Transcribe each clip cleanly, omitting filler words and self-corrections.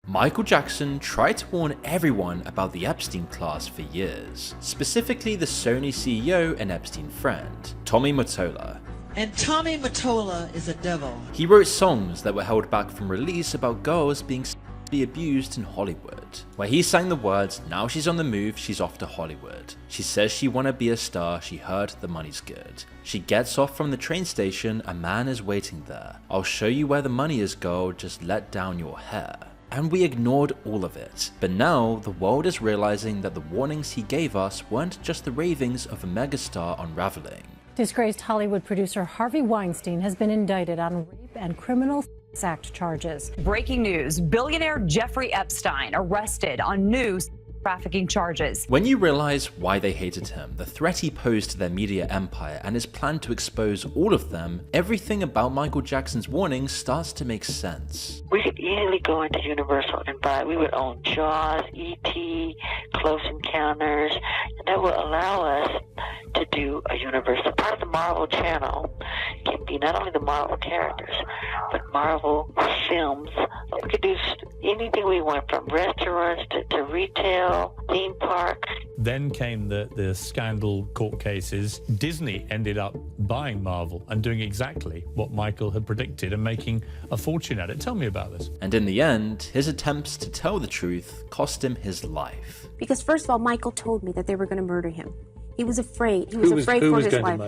Michael Jackson tried to warn everyone about the Epstein class for years, specifically the Sony CEO and Epstein friend, Tommy Mottola. And Tommy Mottola is a devil. He wrote songs that were held back from release about girls being sexually abused in Hollywood, where he sang the words, "Now she's on the move, she's off to Hollywood. She says she wanna be a star, she heard the money's good. She gets off from the train station, a man is waiting there. I'll show you where the money is, girl, just let down your hair." And we ignored all of it. But now, the world is realizing that the warnings he gave us weren't just the ravings of a megastar unraveling. Disgraced Hollywood producer Harvey Weinstein has been indicted on rape and criminal sex act charges. Breaking news, billionaire Jeffrey Epstein arrested on new trafficking charges. When you realize why they hated him, the threat he posed to their media empire, and his plan to expose all of them, everything about Michael Jackson's warnings starts to make sense. We could easily go into Universal and buy, we would own Jaws, E.T., Close Encounters, and that would allow us to do a Universal. Part of the Marvel channel can be not only the Marvel characters, but Marvel films. We could do anything we want, from restaurants to retail, theme parks. Then came the scandal court cases. Disney ended up buying Marvel and doing exactly what Michael had predicted and making a fortune at it. Tell me about this. And in the end, his attempts to tell the truth cost him his life. Because first of all, Michael told me that they were going to murder him. He was afraid. He was afraid for his life.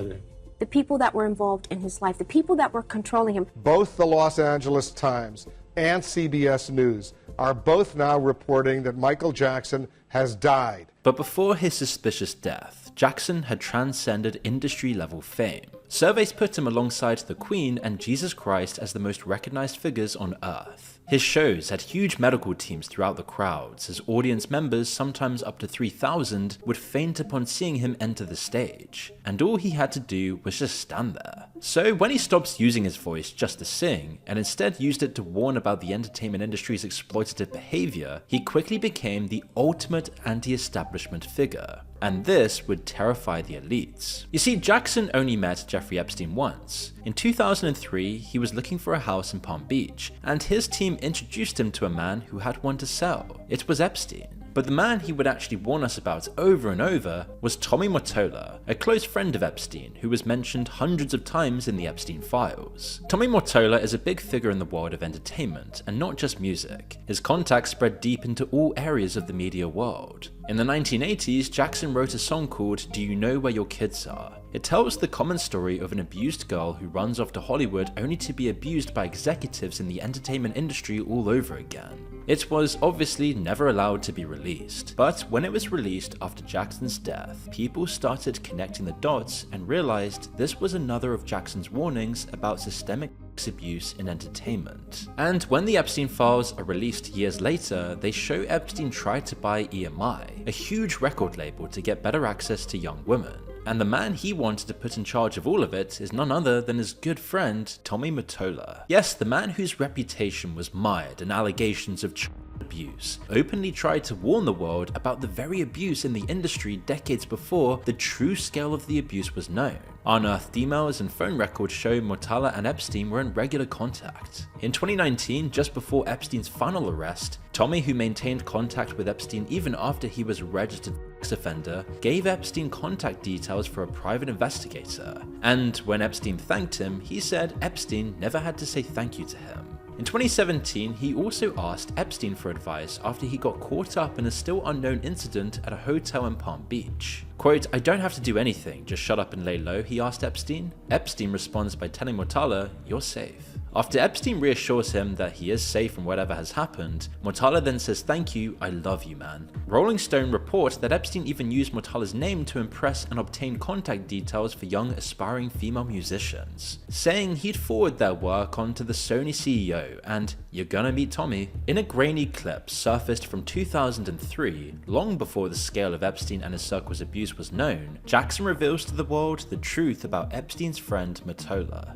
The people that were involved in his life, the people that were controlling him. Both the Los Angeles Times and CBS News are both now reporting that Michael Jackson has died. But before his suspicious death, Jackson had transcended industry-level fame. Surveys put him alongside the Queen and Jesus Christ as the most recognized figures on Earth. His shows had huge medical teams throughout the crowds, as audience members, sometimes up to 3,000, would faint upon seeing him enter the stage, and all he had to do was just stand there. So when he stopped using his voice just to sing, and instead used it to warn about the entertainment industry's exploitative behavior, he quickly became the ultimate anti-establishment figure. And this would terrify the elites. You see, Jackson only met Jeffrey Epstein once. In 2003, he was looking for a house in Palm Beach, and his team introduced him to a man who had one to sell. It was Epstein. But the man he would actually warn us about over and over was Tommy Mottola, a close friend of Epstein who was mentioned hundreds of times in the Epstein files. Tommy Mottola is a big figure in the world of entertainment, and not just music. His contacts spread deep into all areas of the media world. In the 1980s, Jackson wrote a song called "Do You Know Where Your Kids Are?" It tells the common story of an abused girl who runs off to Hollywood only to be abused by executives in the entertainment industry all over again. It was obviously never allowed to be released, but when it was released after Jackson's death, people started connecting the dots and realized this was another of Jackson's warnings about systemic abuse in entertainment. And when the Epstein files are released years later, they show Epstein tried to buy EMI, a huge record label, to get better access to young women. And the man he wanted to put in charge of all of it is none other than his good friend, Tommy Mottola. Yes, the man whose reputation was mired in allegations of child abuse, openly tried to warn the world about the very abuse in the industry decades before the true scale of the abuse was known. Unearthed emails and phone records show Mottola and Epstein were in regular contact. In 2019, just before Epstein's final arrest, Tommy, who maintained contact with Epstein even after he was a registered sex offender, gave Epstein contact details for a private investigator. And when Epstein thanked him, he said Epstein never had to say thank you to him. In 2017, he also asked Epstein for advice after he got caught up in a still unknown incident at a hotel in Palm Beach. Quote, "I don't have to do anything, just shut up and lay low," he asked Epstein. Epstein responds by telling Mottola, "You're safe." After Epstein reassures him that he is safe from whatever has happened, Mottola then says, "Thank you, I love you, man." Rolling Stone reports that Epstein even used Mottola's name to impress and obtain contact details for young aspiring female musicians, saying he'd forward their work onto the Sony CEO and "You're gonna meet Tommy." In a grainy clip surfaced from 2003, long before the scale of Epstein and his circle's abuse was known, Jackson reveals to the world the truth about Epstein's friend Mottola.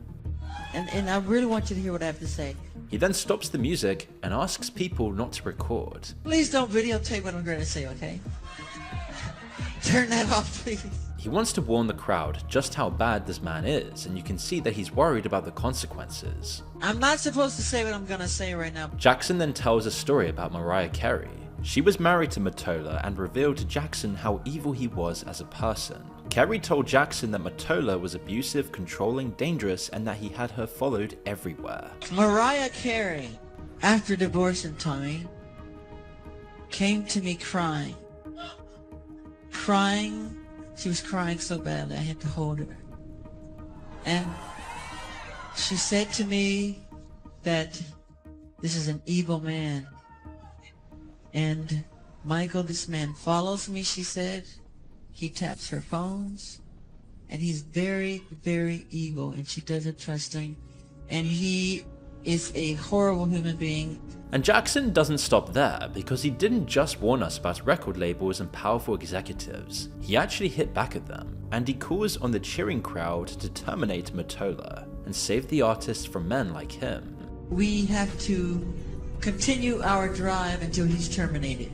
And I really want you to hear what I have to say. He then stops the music and asks people not to record. Please don't videotape what I'm going to say, okay? Turn that off, please. he wants to warn the crowd just how bad this man is, and you can see that he's worried about the consequences. I'm not supposed to say what I'm gonna say right now. Jackson then tells a story about Mariah Carey. She was married to Mottola and revealed to Jackson how evil he was as a person. Carey told Jackson that Mottola was abusive, controlling, dangerous, and that he had her followed everywhere. Mariah Carey, after divorcing Tommy, came to me crying. She was crying so badly I had to hold her. And she said to me that this is an evil man. And Michael, this man follows me, she said. He taps her phones. And he's very, very evil, and she doesn't trust him. And he is a horrible human being. And Jackson doesn't stop there, because he didn't just warn us about record labels and powerful executives. He actually hit back at them, and he calls on the cheering crowd to terminate Mottola and save the artist from men like him. We have to continue our drive until he's terminated.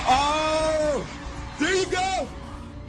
Oh! There you go!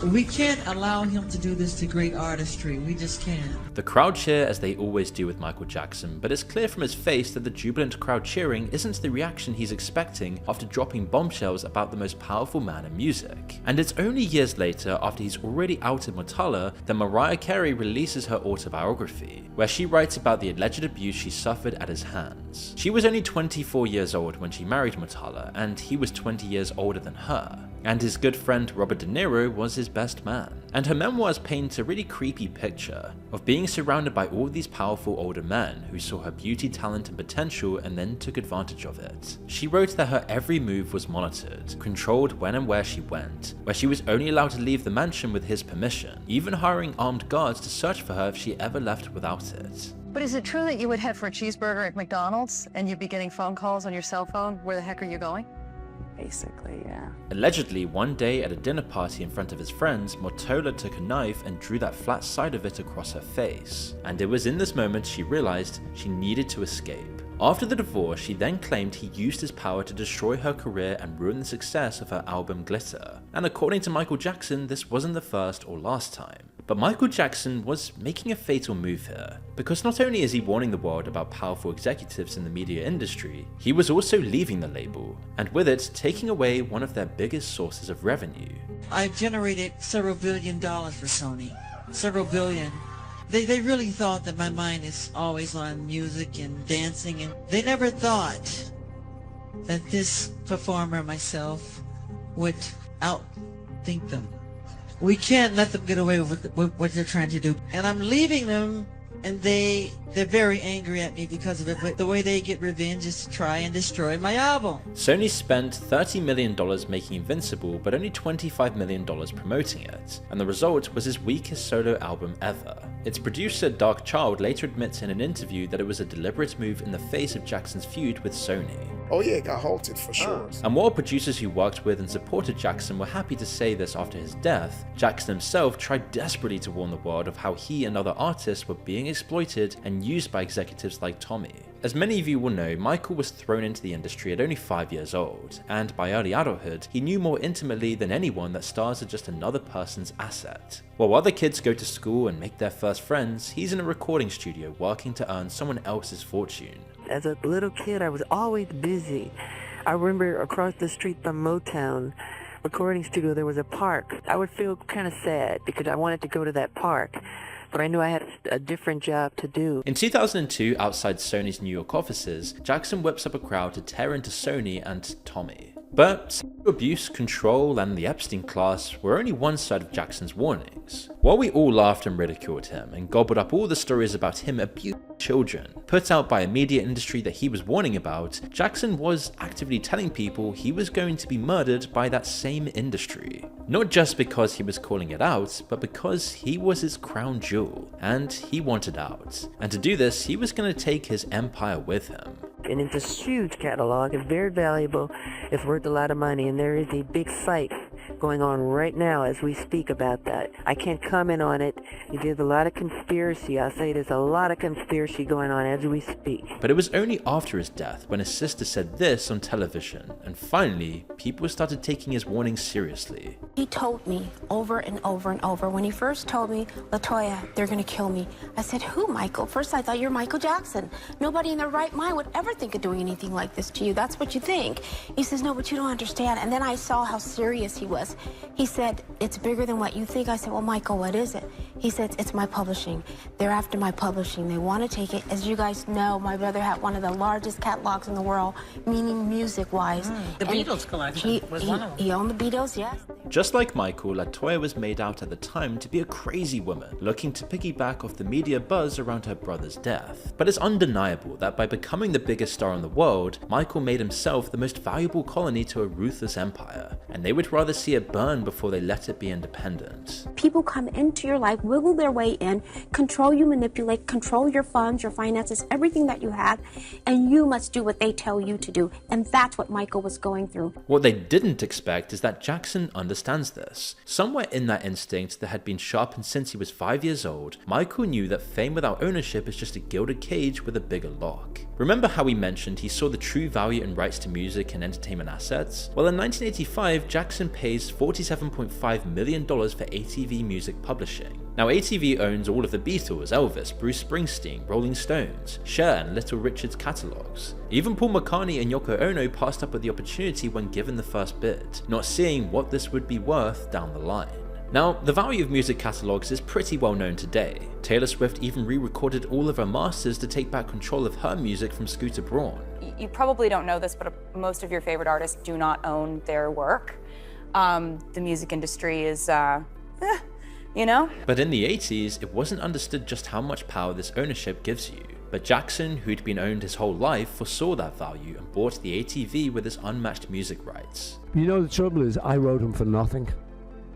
We can't allow him to do this to great artistry. We just can't. The crowd cheer as they always do with Michael Jackson, but it's clear from his face that the jubilant crowd cheering isn't the reaction he's expecting after dropping bombshells about the most powerful man in music. And it's only years later, after he's already outed Mottola, that Mariah Carey releases her autobiography, where she writes about the alleged abuse she suffered at his hands. She was only 24 years old when she married Mottola, and he was 20 years older than her. And his good friend Robert De Niro was his best man. And her memoirs paint a really creepy picture of being surrounded by all these powerful older men who saw her beauty, talent, and potential and then took advantage of it. She wrote that her every move was monitored, controlled when and where she went, where she was only allowed to leave the mansion with his permission, even hiring armed guards to search for her if she ever left without it. But is it true that you would head for a cheeseburger at McDonald's and you'd be getting phone calls on your cell phone? Where the heck are you going? Basically, yeah. Allegedly, one day at a dinner party in front of his friends, Mottola took a knife and drew that flat side of it across her face. And it was in this moment she realized she needed to escape. After the divorce, she then claimed he used his power to destroy her career and ruin the success of her album Glitter. And according to Michael Jackson, this wasn't the first or last time. But Michael Jackson was making a fatal move here, because not only is he warning the world about powerful executives in the media industry, he was also leaving the label, and with it, taking away one of their biggest sources of revenue. I've generated several $1 billion for Sony. Several billion. They really thought that my mind is always on music and dancing, and they never thought that this performer, myself, would outthink them. We can't let them get away with what they're trying to do. And I'm leaving them, and they're very angry at me because of it, but the way they get revenge is to try and destroy my album. Sony spent $30 million making Invincible, but only $25 million promoting it, and the result was his weakest solo album ever. Its producer, Dark Child, later admits in an interview that it was a deliberate move in the face of Jackson's feud with Sony. Oh yeah, it got halted for sure. And while producers who worked with and supported Jackson were happy to say this after his death, Jackson himself tried desperately to warn the world of how he and other artists were being exploited and used by executives like Tommy. As many of you will know, Michael was thrown into the industry at only 5 years old, and by early adulthood, he knew more intimately than anyone that stars are just another person's asset. While other kids go to school and make their first friends, he's in a recording studio working to earn someone else's fortune. As a little kid, I was always busy. I remember across the street from Motown recording studio, there was a park. I would feel kind of sad because I wanted to go to that park, but I knew I had a different job to do. In 2002, outside Sony's New York offices, Jackson whips up a crowd to tear into Sony and Tommy. But sexual abuse, control, and the Epstein class were only one side of Jackson's warnings. While we all laughed and ridiculed him and gobbled up all the stories about him abusing children put out by a media industry that he was warning about, Jackson was actively telling people he was going to be murdered by that same industry. Not just because he was calling it out, but because he was his crown jewel, and he wanted out. And to do this, he was going to take his empire with him. And it's a huge catalog. It's very valuable. It's worth a lot of money. And there is a big site going on right now as we speak about that. I can't comment on it. There's a lot of conspiracy. I'll say there's a lot of conspiracy going on as we speak. But it was only after his death when his sister said this on television, and finally, people started taking his warnings seriously. He told me over and over and over. When he first told me, LaToya, they're gonna kill me. I said, who, Michael? First I thought you're Michael Jackson. Nobody in their right mind would ever think of doing anything like this to you. That's what you think. He says, no, but you don't understand. And then I saw how serious he was. He said, it's bigger than what you think. I said, well, Michael, what is it? He said, it's my publishing. They're after my publishing. They want to take it. As you guys know, my brother had one of the largest catalogs in the world, meaning music-wise. The Beatles collection was one of them. He owned the Beatles, yes. Just like Michael, LaToya was made out at the time to be a crazy woman, looking to piggyback off the media buzz around her brother's death. But it's undeniable that by becoming the biggest star in the world, Michael made himself the most valuable colony to a ruthless empire, and they would rather see it burn before they let it be independent. People come into your life, wiggle their way in, control you, manipulate, control your funds, your finances, everything that you have, and you must do what they tell you to do. And that's what Michael was going through. What they didn't expect is that Jackson understands this. Somewhere in that instinct that had been sharpened since he was 5 years old, Michael knew that fame without ownership is just a gilded cage with a bigger lock. Remember how we mentioned he saw the true value in rights to music and entertainment assets? Well, in 1985, Jackson pays $47.5 million for ATV Music Publishing. Now, ATV owns all of the Beatles, Elvis, Bruce Springsteen, Rolling Stones, Cher and Little Richard's catalogs. Even Paul McCartney and Yoko Ono passed up with the opportunity when given the first bid, not seeing what this would be worth down the line. Now, the value of music catalogs is pretty well known today. Taylor Swift even re-recorded all of her masters to take back control of her music from Scooter Braun. You probably don't know this, but most of your favorite artists do not own their work. The music industry is, you know? But in the 80s, it wasn't understood just how much power this ownership gives you. But Jackson, who'd been owned his whole life, foresaw that value and bought the ATV with his unmatched music rights. You know, the trouble is, I wrote him for nothing.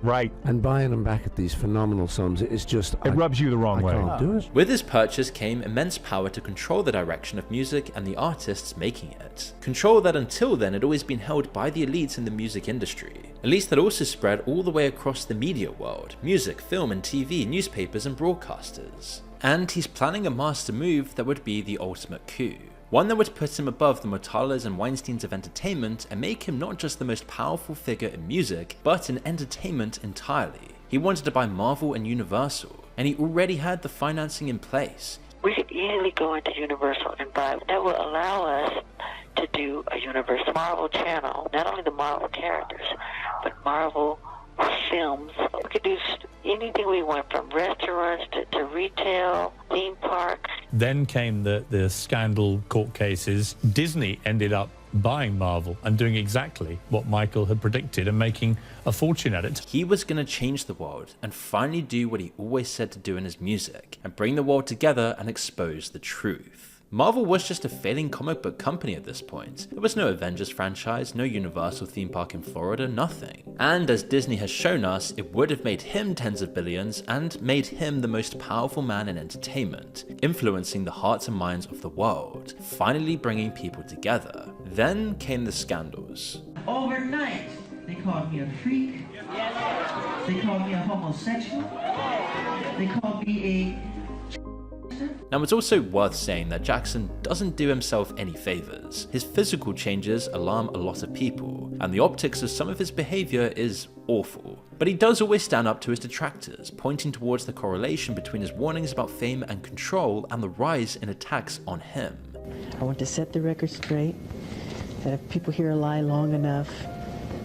Right. And buying them back at these phenomenal sums, it's just... It rubs you the wrong way. I can't do it. With his purchase came immense power to control the direction of music and the artists making it. Control that until then had always been held by the elites in the music industry. Elites that also spread all the way across the media world, music, film and TV, newspapers and broadcasters. And he's planning a master move that would be the ultimate coup. One that would put him above the Mottolas and Weinsteins of entertainment and make him not just the most powerful figure in music, but in entertainment entirely. He wanted to buy Marvel and Universal, and he already had the financing in place. We could easily go into Universal and buy. That would allow us to do a Universal Marvel channel, not only the Marvel characters, but Marvel films. We could do anything we want, from restaurants to retail, theme parks. Then came the scandal court cases. Disney ended up buying Marvel and doing exactly what Michael had predicted and making a fortune at it. He was going to change the world and finally do what he always said to do in his music and bring the world together and expose the truth. Marvel was just a failing comic book company at this point. There was no Avengers franchise, no Universal theme park in Florida, nothing. And as Disney has shown us, it would have made him tens of billions and made him the most powerful man in entertainment, influencing the hearts and minds of the world, finally bringing people together. Then came the scandals. Overnight, they called me a freak. They called me a homosexual. They called me a... Now, it's also worth saying that Jackson doesn't do himself any favors. His physical changes alarm a lot of people, and the optics of some of his behavior is awful. But he does always stand up to his detractors, pointing towards the correlation between his warnings about fame and control and the rise in attacks on him. I want to set the record straight, that if people hear a lie long enough,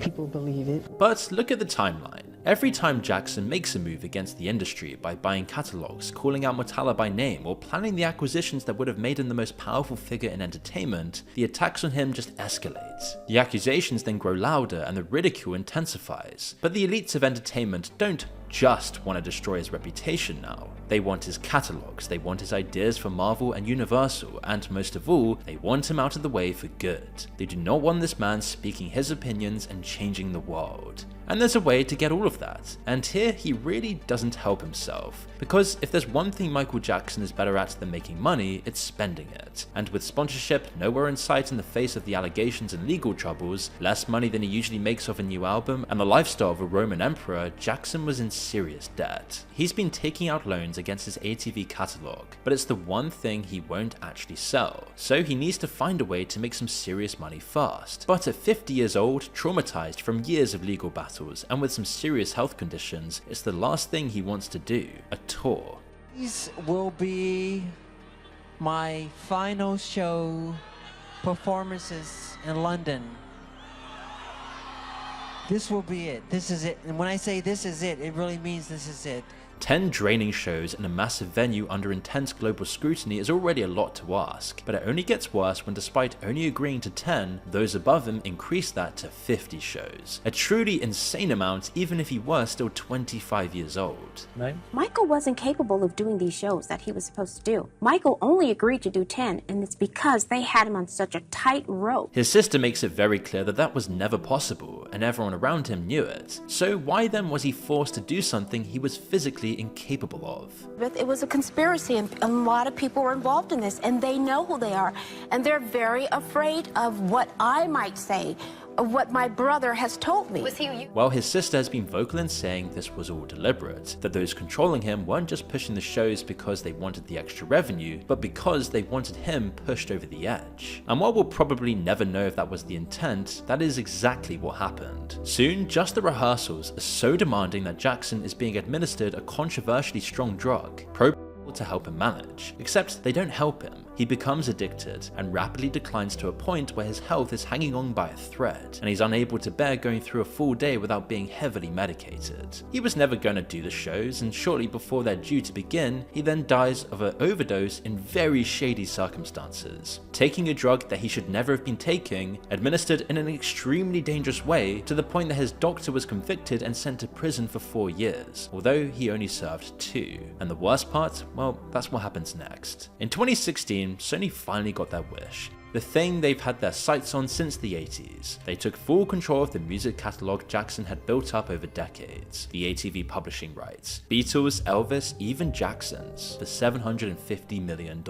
people believe it. But look at the timeline. Every time Jackson makes a move against the industry by buying catalogs, calling out Mottola by name, or planning the acquisitions that would have made him the most powerful figure in entertainment, the attacks on him just escalate. The accusations then grow louder and the ridicule intensifies. But the elites of entertainment don't just want to destroy his reputation now. They want his catalogs, they want his ideas for Marvel and Universal, and most of all, they want him out of the way for good. They do not want this man speaking his opinions and changing the world. And there's a way to get all of that, and here he really doesn't help himself, because if there's one thing Michael Jackson is better at than making money, it's spending it. And with sponsorship nowhere in sight in the face of the allegations and legal troubles, less money than he usually makes off a new album, and the lifestyle of a Roman emperor, Jackson was in serious debt. He's been taking out loans against his ATV catalog, but it's the one thing he won't actually sell, so he needs to find a way to make some serious money fast. But at 50 years old, traumatized from years of legal battles, and with some serious health conditions, it's the last thing he wants to do, a tour. These will be my final show performances in London. This will be it. This is it. And when I say this is it, it really means this is it. 10 draining shows in a massive venue under intense global scrutiny is already a lot to ask, but it only gets worse when, despite only agreeing to 10, those above him increase that to 50 shows. A truly insane amount even if he were still 25 years old. Michael wasn't capable of doing these shows that he was supposed to do. Michael only agreed to do 10, and it's because they had him on such a tight rope. His sister makes it very clear that that was never possible, and everyone around him knew it. So why then was he forced to do something he was physically incapable of? But it was a conspiracy, and a lot of people were involved in this, and they know who they are, and they're very afraid of what I might say, of what my brother has told me. Well, his sister has been vocal in saying this was all deliberate, that those controlling him weren't just pushing the shows because they wanted the extra revenue, but because they wanted him pushed over the edge. And while we'll probably never know if that was the intent, that is exactly what happened. Soon, just the rehearsals are so demanding that Jackson is being administered a controversially strong drug, to help him manage. Except they don't help him. He becomes addicted and rapidly declines to a point where his health is hanging on by a thread, and he's unable to bear going through a full day without being heavily medicated. He was never going to do the shows, and shortly before they're due to begin, he then dies of an overdose in very shady circumstances, taking a drug that he should never have been taking, administered in an extremely dangerous way, to the point that his doctor was convicted and sent to prison for 4 years, although he only served 2. And the worst part? Well, that's what happens next. In 2016, Sony finally got their wish. The thing they've had their sights on since the 80s. They took full control of the music catalogue Jackson had built up over decades. The ATV publishing rights, Beatles, Elvis, even Jackson's, for $750 million.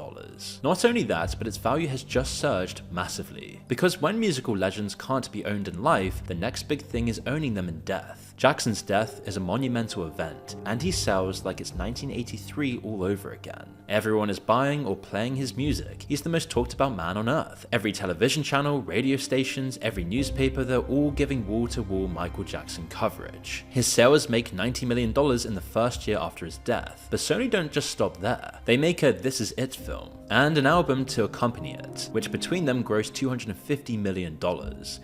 Not only that, but its value has just surged massively. Because when musical legends can't be owned in life, the next big thing is owning them in death. Jackson's death is a monumental event, and he sells like it's 1983 all over again. Everyone is buying or playing his music. He's the most talked about man on earth. Every television channel, radio stations, every newspaper, they're all giving wall-to-wall Michael Jackson coverage. His sales make $90 million in the first year after his death, but Sony don't just stop there. They make a This Is It film, and an album to accompany it, which between them grossed $250 million.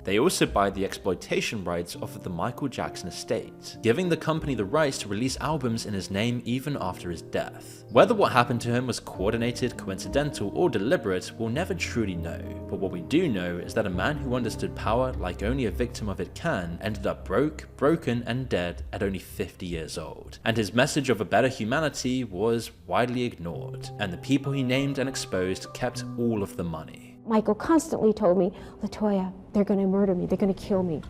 They also buy the exploitation rights off of the Michael Jackson estate, giving the company the rights to release albums in his name even after his death. Whether what happened to him was coordinated, coincidental, or deliberate, we'll never truly know, but what we do know is that a man who understood power like only a victim of it can ended up broken, and dead at only 50 years old. And his message of a better humanity was widely ignored, and the people he named and exposed kept all of the money. Michael constantly told me, Latoya, they're going to murder me, they're going to kill me.